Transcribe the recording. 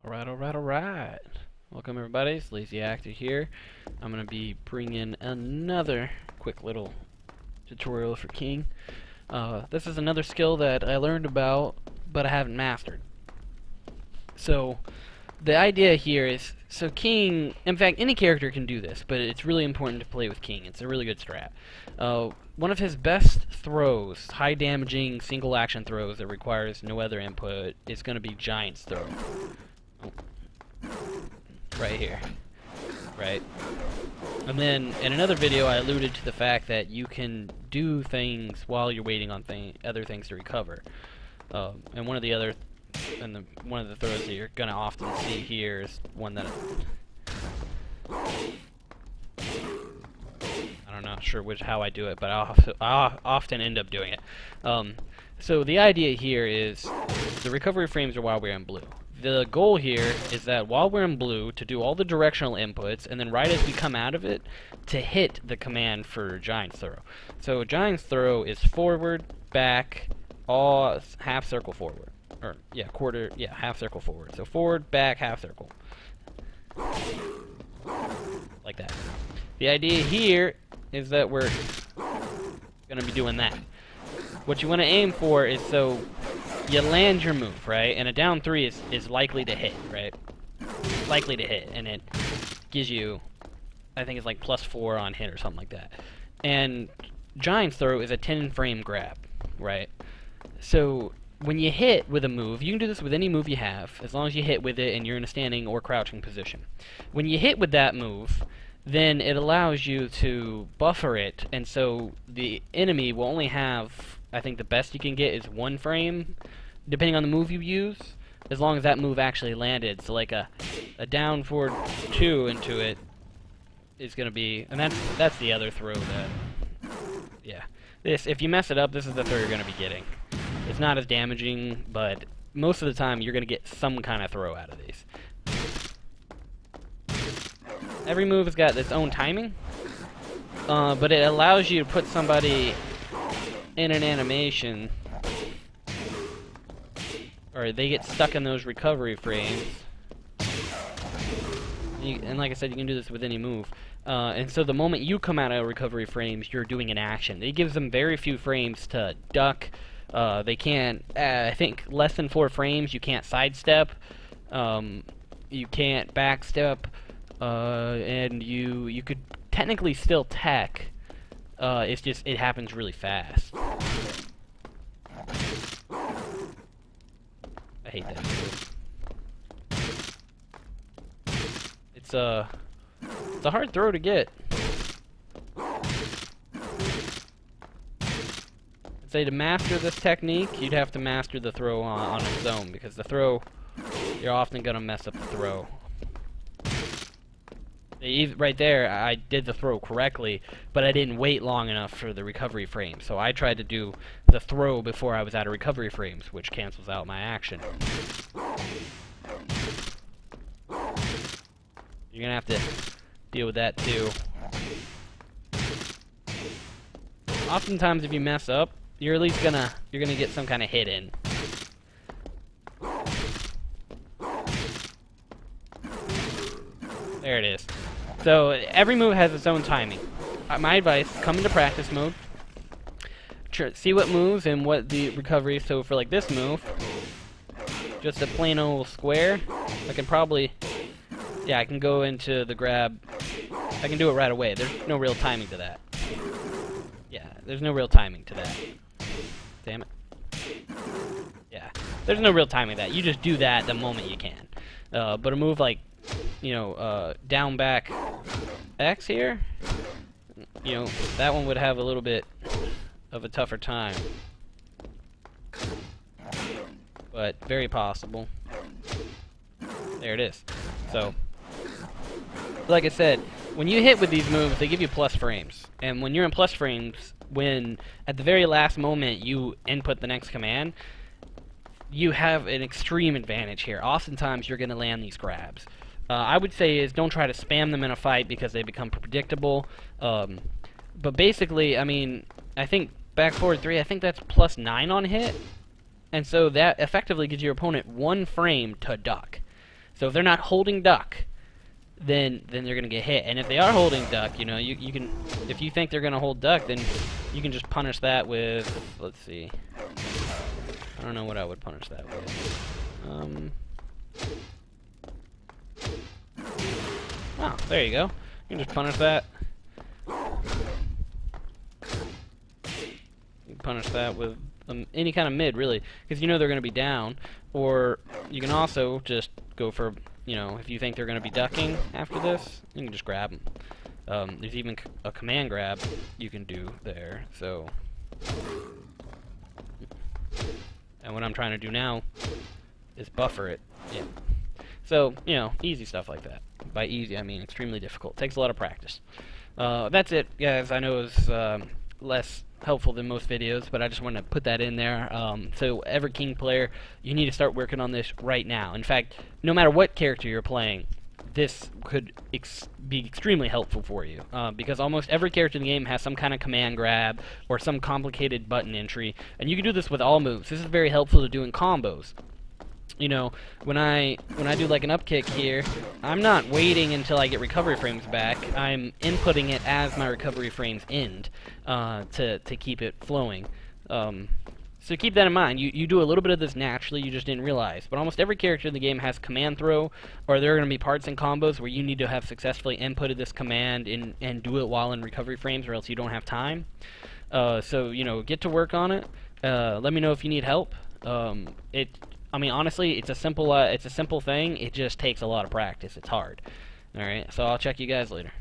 Alright. Welcome everybody, it's Lazy Actor here. I'm going to be bringing another quick little tutorial for King. This is another skill that I learned about, but I haven't mastered. So, the idea here is, so King, in fact, any character can do this, but it's really important to play with King. It's a really good strat. One of his best throws, high damaging single action throws that requires no other input, is going to be Giant's Throw. Right here. Right? And then, in another video, I alluded to the fact that you can do things while you're waiting on other things to recover. And one of the throws that you're gonna often see here is one that I'm not sure how I do it, but I'll often end up doing it. So the idea here is the recovery frames are while we're in blue. The goal here is that while we're in blue, to do all the directional inputs, and then right as we come out of it, to hit the command for Giant's Throw. So Giant's Throw is forward, back, all half circle forward. Or, half circle forward. So forward, back, half circle. Like that. The idea here is that we're going to be doing that. What you want to aim for is so you land your move, right? And a down 3 is likely to hit, right? Likely to hit, and it gives you, I think it's like +4 on hit or something like that. And Giant's Throw is a 10 frame grab, right? So when you hit with a move, you can do this with any move you have, as long as you hit with it and you're in a standing or crouching position. When you hit with that move, then it allows you to buffer it, and so the enemy will only have, I think the best you can get is 1 frame, depending on the move you use, as long as that move actually landed. So like a down forward 2 into it is going to be, and that's the other throw that, yeah. If you mess it up, this is the throw you're going to be getting. It's not as damaging, but most of the time you're going to get some kind of throw out of these. Every move has got its own timing, but it allows you to put somebody in an animation, or they get stuck in those recovery frames. And like I said, you can do this with any move. And so the moment you come out of recovery frames, you're doing an action. It gives them very few frames to duck. They can't, I think, less than 4 frames. You can't sidestep. You can't backstep. And you could technically still tech. It's just, it happens really fast. I hate that move. It's a hard throw to get. I'd say to master this technique, you'd have to master the throw on its own, because the throw, you're often going to mess up the throw. Right there, I did the throw correctly, but I didn't wait long enough for the recovery frame. So I tried to do the throw before I was out of recovery frames, which cancels out my action. You're gonna have to deal with that too. Oftentimes, if you mess up, you're at least gonna get some kind of hit in. There it is. So every move has its own timing. My advice: come into practice mode, see what moves and what the recovery. So for like this move, just a plain old square. I can probably, I can go into the grab. I can do it right away. There's no real timing to that. Yeah, there's no real timing to that. Damn it. Yeah, there's no real timing to that. You just do that the moment you can. But a move like, down back X here, that one would have a little bit of a tougher time, but very possible. There it is. So, like I said, when you hit with these moves, they give you plus frames, and when you're in plus frames, when at the very last moment you input the next command, you have an extreme advantage here. Oftentimes you're going to land these grabs. I would say is don't try to spam them in a fight because they become predictable. But basically, I mean, I think back forward 3, I think that's +9 on hit. And so that effectively gives your opponent 1 frame to duck. So if they're not holding duck, then they're gonna get hit. And if they are holding duck, you know, you can, if you think they're gonna hold duck, then you can just punish that with, let's see, I don't know what I would punish that with. Oh, there you go. You can just punish that. You can punish that with any kind of mid, really, because you know they're going to be down. Or you can also just go for, you know, if you think they're going to be ducking after this, you can just grab them. There's even a command grab you can do there. So, and what I'm trying to do now is buffer it. Yeah. So, you know, easy stuff like that. By easy, I mean extremely difficult. Takes a lot of practice. That's it, guys. I know it was less helpful than most videos, but I just wanted to put that in there. So, every King player, you need to start working on this right now. In fact, no matter what character you're playing, this could be extremely helpful for you, because almost every character in the game has some kind of command grab or some complicated button entry, and you can do this with all moves. This is very helpful to do in combos. You know, when I do like an up kick here, I'm not waiting until I get recovery frames back. I'm inputting it as my recovery frames end to keep it flowing. So keep that in mind. You do a little bit of this naturally, you just didn't realize. But almost every character in the game has command throw, or there are going to be parts and combos where you need to have successfully inputted this command and do it while in recovery frames, or else you don't have time. So, you know, get to work on it. Let me know if you need help. I mean, honestly, it's a simple thing. It just takes a lot of practice. It's hard. All right, so I'll check you guys later.